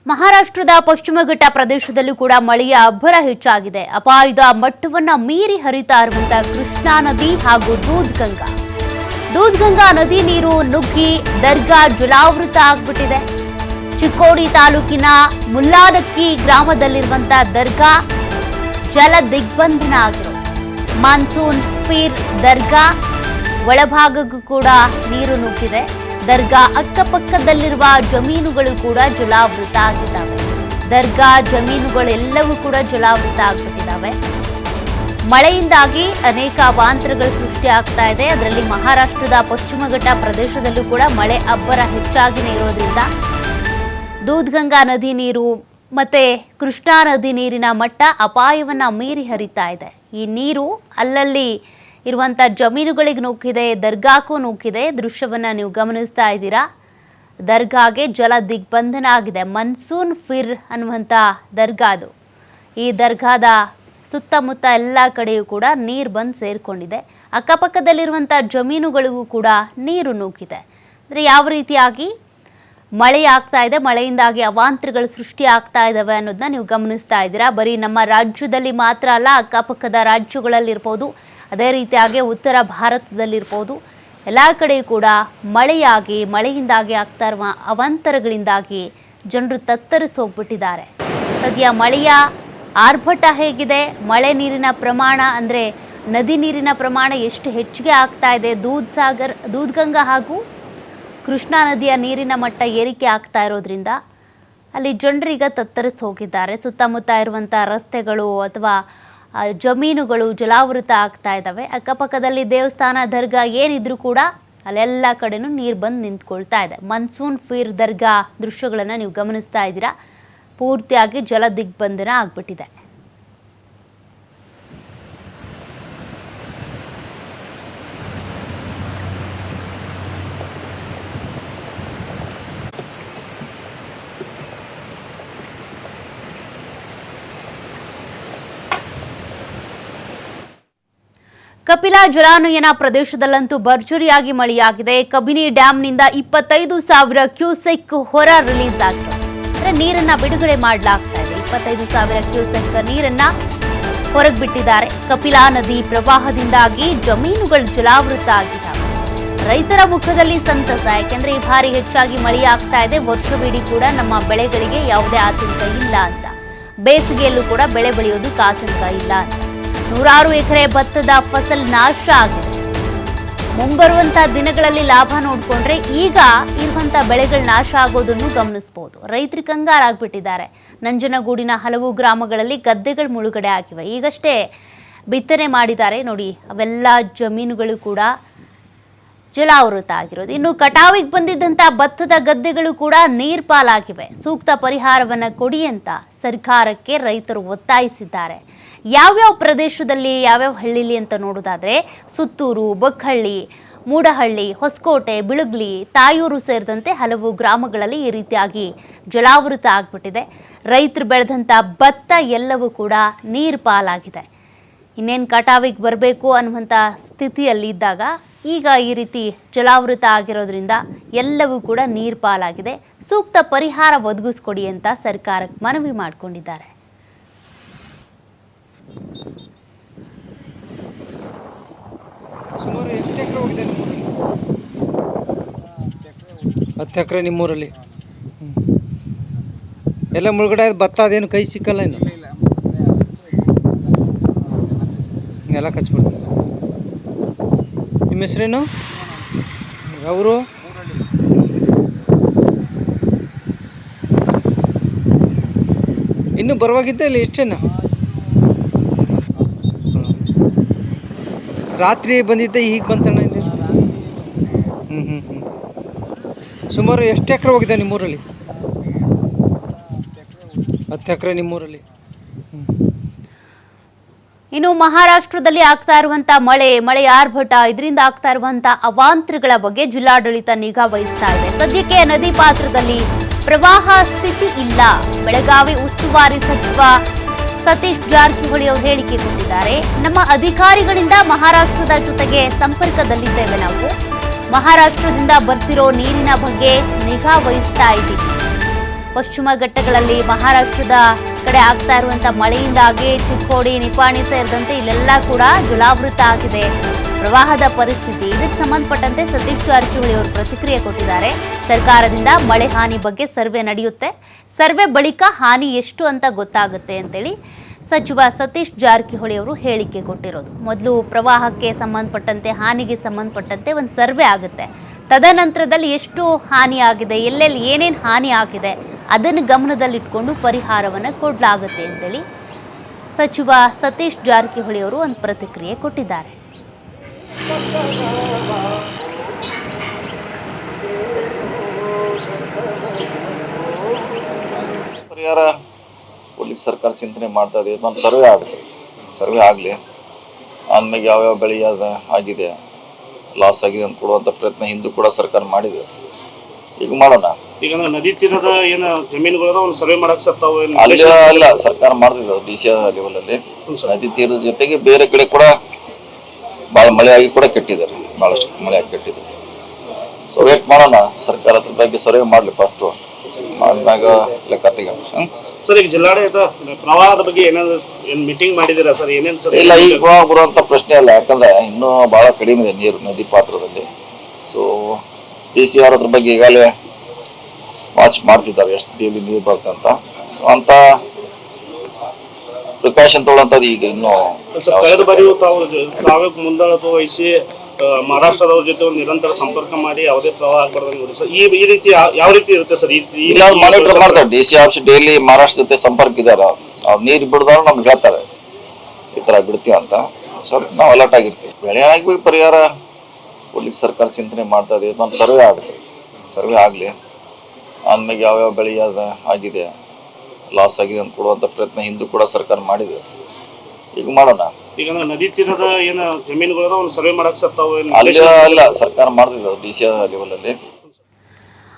ಮಹಾರಾಷ್ಟ್ರದ ಪಶ್ಚಿಮ ಘಟ್ಟ ಪ್ರದೇಶದಲ್ಲೂ ಕೂಡ ಮಳೆಯ ಅಬ್ಬರ ಹೆಚ್ಚಾಗಿದೆ. ಅಪಾಯದ ಮಟ್ಟವನ್ನ ಮೀರಿ ಹರಿತಾ ಇರುವಂತಹ ಕೃಷ್ಣಾ ನದಿ ಹಾಗೂ ದೂದ್ಗಂಗಾ ನದಿ ನೀರು ನುಗ್ಗಿ ದರ್ಗಾ ಜಲಾವೃತ ಆಗ್ಬಿಟ್ಟಿದೆ. ಚಿಕ್ಕೋಡಿ ತಾಲೂಕಿನ ಮುಲ್ಲಾದಕ್ಕಿ ಗ್ರಾಮದಲ್ಲಿರುವಂತಹ ದರ್ಗಾ ಜಲ ದಿಗ್ಬಂಧನ ಆಗಿರೋ ಮಾನ್ಸೂನ್ ಫೀರ್ ದರ್ಗಾ ಒಳಭಾಗಕ್ಕೂ ಕೂಡ ನೀರು ನುಗ್ಗಿದೆ. ದರ್ಗಾ ಅಕ್ಕಪಕ್ಕದಲ್ಲಿರುವ ಜಮೀನುಗಳು ಕೂಡ ಜಲಾವೃತ ಆಗಿದ್ದಾವೆ. ದರ್ಗಾ ಜಮೀನುಗಳೆಲ್ಲವೂ ಕೂಡ ಜಲಾವೃತ ಆಗ್ಬಿಟ್ಟಿದ್ದಾವೆ. ಮಳೆಯಿಂದಾಗಿ ಅನೇಕ ಅವಾಂತರಗಳು ಸೃಷ್ಟಿಯಾಗ್ತಾ ಇದೆ. ಅದರಲ್ಲಿ ಮಹಾರಾಷ್ಟ್ರದ ಪಶ್ಚಿಮ ಘಟ್ಟ ಪ್ರದೇಶದಲ್ಲೂ ಕೂಡ ಮಳೆ ಅಬ್ಬರ ಹೆಚ್ಚಾಗಿನೇ ಇರೋದ್ರಿಂದ ದೂದ್ಗಂಗಾ ನದಿ ನೀರು ಮತ್ತೆ ಕೃಷ್ಣಾ ನದಿ ನೀರಿನ ಮಟ್ಟ ಅಪಾಯವನ್ನ ಮೀರಿ ಹರಿತಾ ಇದೆ. ಈ ನೀರು ಅಲ್ಲಲ್ಲಿ ಇರುವಂಥ ಜಮೀನುಗಳಿಗೆ ನುಗ್ಗಿದೆ, ದರ್ಗಾಕ್ಕೂ ನುಗ್ಗಿದೆ. ದೃಶ್ಯವನ್ನ ನೀವು ಗಮನಿಸ್ತಾ ಇದ್ದೀರಾ. ದರ್ಗಾಗೆ ಜಲ ದಿಗ್ಬಂಧನ ಆಗಿದೆ. ಮನ್ಸೂನ್ ಫಿರ್ ಅನ್ನುವಂಥ ದರ್ಗಾದು. ಈ ದರ್ಗಾದ ಸುತ್ತಮುತ್ತ ಎಲ್ಲ ಕಡೆಯೂ ಕೂಡ ನೀರು ಬಂದು ಸೇರಿಕೊಂಡಿದೆ. ಅಕ್ಕಪಕ್ಕದಲ್ಲಿರುವಂಥ ಜಮೀನುಗಳಿಗೂ ಕೂಡ ನೀರು ನುಗ್ಗಿದೆ. ಅಂದರೆ ಯಾವ ರೀತಿಯಾಗಿ ಮಳೆ ಆಗ್ತಾ ಇದೆ, ಮಳೆಯಿಂದಾಗಿ ಅವಾಂತರಗಳು ಸೃಷ್ಟಿ ಆಗ್ತಾ ಇದ್ದಾವೆ ಅನ್ನೋದನ್ನ ನೀವು ಗಮನಿಸ್ತಾ ಇದ್ದೀರಾ. ಬರೀ ನಮ್ಮ ರಾಜ್ಯದಲ್ಲಿ ಮಾತ್ರ ಅಲ್ಲ, ಅಕ್ಕಪಕ್ಕದ ರಾಜ್ಯಗಳಲ್ಲಿರ್ಬೋದು, ಅದೇ ರೀತಿಯಾಗಿ ಉತ್ತರ ಭಾರತದಲ್ಲಿರ್ಬೋದು, ಎಲ್ಲ ಕಡೆಯೂ ಕೂಡ ಮಳೆಯಿಂದಾಗಿ ಆಗ್ತಾ ಇರುವ ಅವಾಂತರಗಳಿಂದಾಗಿ ಜನರು ತತ್ತರಿಸೋಗ್ಬಿಟ್ಟಿದ್ದಾರೆ. ಸದ್ಯ ಮಳೆಯ ಆರ್ಭಟ ಹೇಗಿದೆ, ಮಳೆ ನೀರಿನ ಪ್ರಮಾಣ ಅಂದರೆ ನದಿ ನೀರಿನ ಪ್ರಮಾಣ ಎಷ್ಟು ಹೆಚ್ಚಿಗೆ ಆಗ್ತಾ ಇದೆ, ದೂದ್ಗಂಗಾ ಹಾಗೂ ಕೃಷ್ಣಾ ನದಿಯ ನೀರಿನ ಮಟ್ಟ ಏರಿಕೆ ಆಗ್ತಾ ಇರೋದ್ರಿಂದ ಅಲ್ಲಿ ಜನರೀಗ ತತ್ತರಿಸಿ ಹೋಗಿದ್ದಾರೆ. ಸುತ್ತಮುತ್ತ ಇರುವಂಥ ರಸ್ತೆಗಳು ಅಥವಾ ಜಮೀನುಗಳು ಜಲಾವೃತ ಆಗ್ತಾ ಇದ್ದಾವೆ. ಅಕ್ಕಪಕ್ಕದಲ್ಲಿ ದೇವಸ್ಥಾನ, ದರ್ಗಾ ಏನಿದ್ರು ಕೂಡ ಅಲ್ಲೆಲ್ಲ ಕಡೆನೂ ನೀರು ಬಂದು ನಿಂತ್ಕೊಳ್ತಾ ಇದೆ. ಮನ್ಸೂನ್ ಫೀರ್ ದರ್ಗಾ ದೃಶ್ಯಗಳನ್ನು ನೀವು ಗಮನಿಸ್ತಾ ಇದ್ದೀರಾ. ಪೂರ್ತಿಯಾಗಿ ಜಲ ದಿಗ್ಬಂಧನ ಆಗ್ಬಿಟ್ಟಿದೆ. ಕಪಿಲಾ ಜಲಾನಯನ ಪ್ರದೇಶದಲ್ಲಂತೂ ಭರ್ಜರಿಯಾಗಿ ಮಳೆಯಾಗಿದೆ. ಕಬಿನಿ ಡ್ಯಾಂನಿಂದ 25,000 ಕ್ಯೂಸೆಕ್ ಹೊರ ರಿಲೀಸ್ ಆಗಿದೆ. ಅಂದರೆ ನೀರನ್ನ ಬಿಡುಗಡೆ ಮಾಡಲಾಗ್ತಾ ಇದೆ. 25,000 ಕ್ಯೂಸೆಕ್ ನೀರನ್ನ ಹೊರಗೆ ಬಿಟ್ಟಿದ್ದಾರೆ. ಕಪಿಲಾ ನದಿ ಪ್ರವಾಹದಿಂದಾಗಿ ಜಮೀನುಗಳು ಜಲಾವೃತ ಆಗಿದ್ದಾವೆ. ರೈತರ ಮುಖದಲ್ಲಿ ಸಂತಸ, ಯಾಕೆಂದ್ರೆ ಈ ಬಾರಿ ಹೆಚ್ಚಾಗಿ ಮಳೆಯಾಗ್ತಾ ಇದೆ. ವರ್ಷವಿಡೀ ಕೂಡ ನಮ್ಮ ಬೆಳೆಗಳಿಗೆ ಯಾವುದೇ ಆತಂಕ ಇಲ್ಲ ಅಂತ, ಬೇಸಿಗೆಯಲ್ಲೂ ಕೂಡ ಬೆಳೆ ಬೆಳೆಯೋದಕ್ಕೆ ಆತಂಕ ಇಲ್ಲ ಅಂತ. 100 ಎಕರೆ ಭತ್ತದ ಫಸಲ್ ನಾಶ ಆಗಿದೆ. ಮುಂಬರುವಂತಹ ದಿನಗಳಲ್ಲಿ ಲಾಭ ನೋಡಿಕೊಂಡ್ರೆ ಈಗ ಇರುವಂಥ ಬೆಳೆಗಳು ನಾಶ ಆಗೋದನ್ನು ಗಮನಿಸಬಹುದು. ರೈತರು ಕಂಗಾಲಾಗ್ಬಿಟ್ಟಿದ್ದಾರೆ. ನಂಜನಗೂಡಿನ ಹಲವು ಗ್ರಾಮಗಳಲ್ಲಿ ಗದ್ದೆಗಳು ಮುಳುಗಡೆ ಆಗಿವೆ. ಈಗಷ್ಟೇ ಬಿತ್ತನೆ ಮಾಡಿದ್ದಾರೆ ನೋಡಿ, ಅವೆಲ್ಲ ಜಮೀನುಗಳು ಕೂಡ ಜಲಾವೃತ ಆಗಿರೋದು. ಇನ್ನು ಕಟಾವಿಗೆ ಬಂದಿದ್ದಂಥ ಭತ್ತದ ಗದ್ದೆಗಳು ಕೂಡ ನೀರ್ಪಾಲಾಗಿವೆ. ಸೂಕ್ತ ಪರಿಹಾರವನ್ನು ಕೊಡಿ ಅಂತ ಸರ್ಕಾರಕ್ಕೆ ರೈತರು ಒತ್ತಾಯಿಸಿದ್ದಾರೆ. ಯಾವ್ಯಾವ ಪ್ರದೇಶದಲ್ಲಿ, ಯಾವ್ಯಾವ ಹಳ್ಳಿಲಿ ಅಂತ ನೋಡೋದಾದ್ರೆ ಸುತ್ತೂರು, ಬೊಕ್ಕಹಳ್ಳಿ, ಮೂಡಹಳ್ಳಿ, ಹೊಸಕೋಟೆ, ಬಿಳುಗ್ಲಿ, ತಾಯೂರು ಸೇರಿದಂತೆ ಹಲವು ಗ್ರಾಮಗಳಲ್ಲಿ ಈ ರೀತಿಯಾಗಿ ಜಲಾವೃತ ಆಗ್ಬಿಟ್ಟಿದೆ. ರೈತರು ಬೆಳೆದಂಥ ಭತ್ತ ಎಲ್ಲವೂ ಕೂಡ ನೀರ್ಪಾಲಾಗಿದೆ. ಇನ್ನೇನು ಕಟಾವಿಗೆ ಬರಬೇಕು ಅನ್ನುವಂಥ ಸ್ಥಿತಿಯಲ್ಲಿ ಇದ್ದಾಗ ಈಗ ಈ ರೀತಿ ಜಲಾವೃತ ಆಗಿರೋದ್ರಿಂದ ಎಲ್ಲವೂ ಕೂಡ ನೀರ್ಪಾಲಾಗಿದೆ. ಸೂಕ್ತ ಪರಿಹಾರ ಒದಗಿಸ್ಕೊಡಿ ಅಂತ ಸರ್ಕಾರಕ್ಕೆ ಮನವಿ ಮಾಡಿಕೊಂಡಿದ್ದಾರೆ. ಸುಮಾರು ಎಷ್ಟು ಎಕರೆ ಹೋಗಿದೆ ನಿಮ್ಮೂರಲ್ಲಿ? 10 ಎಕರೆ ನಿಮ್ಮೂರಲ್ಲಿ. ಎಲ್ಲ ಮುಳುಗಡೆ ಭತ್ತ ಅದೇನು ಕೈ ಸಿಕ್ಕಲ್ಲ ಇನ್ನು, ಎಲ್ಲ ಕಚ್ಬಿಡ್ತದೆ. ನಿಮ್ಮ ಹೆಸರೇನು, ಯಾವರು? ಇನ್ನೂ ಬರವಾಗಿದ್ದೆ ಇಲ್ಲಿ ಎಷ್ಟೇನು? ರಾತ್ರಿ ಬಂದಿದ್ದೆ, ಈಗ ಬಂತಣ್ಣ ಇಲ್ಲಿ. ಸುಮಾರು ಎಷ್ಟು ಎಕರೆ ಹೋಗಿದೆ ನಿಮ್ಮೂರಲ್ಲಿ? 10 ಎಕರೆ ನಿಮ್ಮೂರಲ್ಲಿ. ಇನ್ನು ಮಹಾರಾಷ್ಟ್ರದಲ್ಲಿ ಆಗ್ತಾ ಇರುವಂತಹ ಮಳೆಯ ಆರ್ಭಟ, ಇದರಿಂದ ಆಗ್ತಾ ಇರುವಂತಹ ಅವಾಂತರಗಳ ಬಗ್ಗೆ ಜಿಲ್ಲಾಡಳಿತ ನಿಗಾ ವಹಿಸ್ತಾ ಇದೆ. ಸದ್ಯಕ್ಕೆ ನದಿ ಪಾತ್ರದಲ್ಲಿ ಪ್ರವಾಹ ಸ್ಥಿತಿ ಇಲ್ಲ. ಬೆಳಗಾವಿ ಉಸ್ತುವಾರಿ ಸಚಿವ ಸತೀಶ್ ಜಾರಕಿಹೊಳಿ ಅವರು ಹೇಳಿಕೆ ಕೊಟ್ಟಿದ್ದಾರೆ. ನಮ್ಮ ಅಧಿಕಾರಿಗಳಿಂದ ಮಹಾರಾಷ್ಟ್ರದ ಜೊತೆಗೆ ಸಂಪರ್ಕದಲ್ಲಿದ್ದೇವೆ. ನಾವು ಮಹಾರಾಷ್ಟ್ರದಿಂದ ಬರ್ತಿರೋ ನೀರಿನ ಬಗ್ಗೆ ನಿಗಾ ವಹಿಸ್ತಾ ಇದ್ದೀವಿ. ಪಶ್ಚಿಮ ಘಟ್ಟಗಳಲ್ಲಿ ಮಹಾರಾಷ್ಟ್ರದ ಕಡೆ ಆಗ್ತಾ ಇರುವಂಥ ಮಳೆಯಿಂದಾಗಿ ಚಿಕ್ಕೋಡಿ, ನಿಪಾಣಿ ಸೇರಿದಂತೆ ಇಲ್ಲೆಲ್ಲ ಕೂಡ ಜಲಾವೃತ ಆಗಿದೆ. ಪ್ರವಾಹದ ಪರಿಸ್ಥಿತಿ ಇದಕ್ಕೆ ಸಂಬಂಧಪಟ್ಟಂತೆ ಸತೀಶ್ ಜಾರಕಿಹೊಳಿ ಅವರು ಪ್ರತಿಕ್ರಿಯೆ ಕೊಟ್ಟಿದ್ದಾರೆ. ಸರ್ಕಾರದಿಂದ ಮಳೆ ಹಾನಿ ಬಗ್ಗೆ ಸರ್ವೆ ನಡೆಯುತ್ತೆ, ಸರ್ವೆ ಬಳಿಕ ಹಾನಿ ಎಷ್ಟು ಅಂತ ಗೊತ್ತಾಗುತ್ತೆ ಅಂತೇಳಿ ಸಚಿವ ಸತೀಶ್ ಜಾರಕಿಹೊಳಿ ಅವರು ಹೇಳಿಕೆ ಕೊಟ್ಟಿರೋದು. ಮೊದಲು ಪ್ರವಾಹಕ್ಕೆ ಸಂಬಂಧಪಟ್ಟಂತೆ, ಹಾನಿಗೆ ಸಂಬಂಧಪಟ್ಟಂತೆ ಒಂದು ಸರ್ವೆ ಆಗುತ್ತೆ. ತದನಂತರದಲ್ಲಿ ಎಷ್ಟು ಹಾನಿ ಆಗಿದೆ, ಎಲ್ಲೆಲ್ಲಿ ಏನೇನು ಹಾನಿ ಆಗಿದೆ ಅದನ್ನು ಗಮನದಲ್ಲಿಟ್ಕೊಂಡು ಪರಿಹಾರವನ್ನು ಕೊಡಲಾಗುತ್ತೆ ಅಂತೇಳಿ ಸಚಿವ ಸತೀಶ್ ಜಾರಕಿಹೊಳಿ ಅವರು ಒಂದು ಪ್ರತಿಕ್ರಿಯೆ ಕೊಟ್ಟಿದ್ದಾರೆ. ಪರಿಹಾರ ಕೊಡ್ಲಿಕ್ಕೆ ಸರ್ಕಾರ ಚಿಂತನೆ ಮಾಡ್ತಾ ಇದೆ. ಒಂದು ಸರ್ವೆ ಆಗುತ್ತೆ, ಸರ್ವೆ ಆಗಲಿ, ಆದ್ಮೇಲೆ ಯಾವ್ಯಾವ ಬೆಳೆ ಆಗಿದೆ, ಲಾಸ್ ಆಗಿದೆ ಅಂತ ಕೊಡುವಂಥ ಪ್ರಯತ್ನ ಹಿಂದೂ ಕೂಡ ಸರ್ಕಾರ ಮಾಡಿದೆ. ಈಗ ಮಾಡೋಣ. ಈಗ ನದಿ ತೀರದ ಏನು ಜಮೀನುಗಳದ ಒಂದು ಸರ್ವೆ ಮಾಡಕ್ ಅಲ್ಲಿ ಅಲ್ಲ, ಸರ್ಕಾರ ಮಾಡ್ತಿದ್ರು ಡಿಸಿ ಲೆವೆಲ್ ಅಲ್ಲಿ. ನದಿ ತೀರದ ಜೊತೆಗೆ ಬೇರೆ ಕಡೆ ಕೂಡ ಭಾಳ ಮಳೆ ಆಗಿ ಕೂಡ ಕೆಟ್ಟಿದ್ದಾರೆ, ಭಾಳಷ್ಟು ಮಳೆ ಆಗಿ ಕೆಟ್ಟಿದ್ದಾರೆ. ಸೊ ವೇಟ್ ಮಾಡೋಣ, ಸರ್ಕಾರ ಅದ್ರ ಬಗ್ಗೆ ಸರ್ವೆ ಮಾಡಲಿ, ಫಸ್ಟು ಮಾಡಿದಾಗ ಲೆಕ್ಕ ತೆಗೋಣ. ಸರ್, ಈಗ ಜಿಲ್ಲಾಡಳಿತ ಪ್ರವಾಹದ ಬಗ್ಗೆ ಏನಾದ್ರು ಮೀಟಿಂಗ್ ಮಾಡಿದ್ದೀರಾ ಸರ್? ಏನೇನು ಸರ್? ಇಲ್ಲ, ಈಗ ಪ್ರವಾಹ ಬರುವಂಥ ಪ್ರಶ್ನೆ ಅಲ್ಲ, ಯಾಕಂದ್ರೆ ಇನ್ನೂ ಭಾಳ ಕಡಿಮೆ ಇದೆ ನೀರು ನದಿ ಪಾತ್ರದಲ್ಲಿ. ಸೊ DCR ಅದ್ರ ಬಗ್ಗೆ ಈಗಾಗಲೇ ವಾಚ್ ಮಾಡ್ತಿದ್ದಾರೆ, ಎಷ್ಟು ಡೈಲಿ ನೀರು ಬರ್ತಂತ. ಸೊ ಅಂತ ಪ್ರಿಕಾಷನ್ ತಗೊಳ್ಳೋಂಥದ್ದು ಈಗ ಇನ್ನೂ ಕಳೆದ ಬಾರಿಯೂ ತಾವೇ ಮುಂದಾಳತ್ವ ವಹಿಸಿ ಮಹಾರಾಷ್ಟ್ರದವ್ರ ಜೊತೆ ಒಂದು ನಿರಂತರ ಸಂಪರ್ಕ ಮಾಡಿ ಯಾವುದೇ ಪ್ರವಾಹ ಆಗಬಾರ್ದು ನೋಡಿ ಸರ್. ಈ ರೀತಿ ಯಾವ ರೀತಿ ಇರುತ್ತೆ ಸರ್? ಇಲ್ಲ, ಮಾನಿಟರ್ ಮಾಡ್ತಾರೆ. DC ಆಫೀಸ್ ಡೈಲಿ ಮಹಾರಾಷ್ಟ್ರ ಜೊತೆ ಸಂಪರ್ಕ ಇದ್ದಾರೆ. ಅವ್ರು ನೀರು ಬಿಡದವ್ರು ನಮ್ಗೆ ಹೇಳ್ತಾರೆ ಈ ಥರ ಬಿಡ್ತೀವಿ ಅಂತ. ಸರ್ ನಾವು ಅಲರ್ಟ್ ಆಗಿರ್ತೀವಿ. ಬೆಳೆ ಆಗಿ ಪರಿಹಾರ ಕೊಡ್ಲಿಕ್ಕೆ ಸರ್ಕಾರ ಚಿಂತನೆ ಮಾಡ್ತಾ ಇದೆ. ಒಂದು ಸರ್ವೆ ಆಗುತ್ತೆ, ಸರ್ವೆ ಆಗಲಿ, ಆದ್ಮೇಲೆ ಯಾವ್ಯಾವ ಬೆಳೆ ಆಗಿದೆ, ಲಾಸ್ ಆಗಿದೆ ಅಂತ ಕೊಡುವಂಥ ಪ್ರಯತ್ನ ಹಿಂದೂ ಕೂಡ ಸರ್ಕಾರ ಮಾಡಿದೆ. ಈಗ ಮಾಡೋಣ. ಈಗ ನದಿ ತೀರದ ಏನು ಜಮೀನುಗಳದ ಒಂದು ಸರ್ವೆ ಮಾಡಕ್ ಸರ್ ಅಲ್ಲಿ ಅಲ್ಲ, ಸರ್ಕಾರ ಮಾಡ್ತಿದ್ರು DC ಲೆವೆಲ್ ಅಲ್ಲಿ.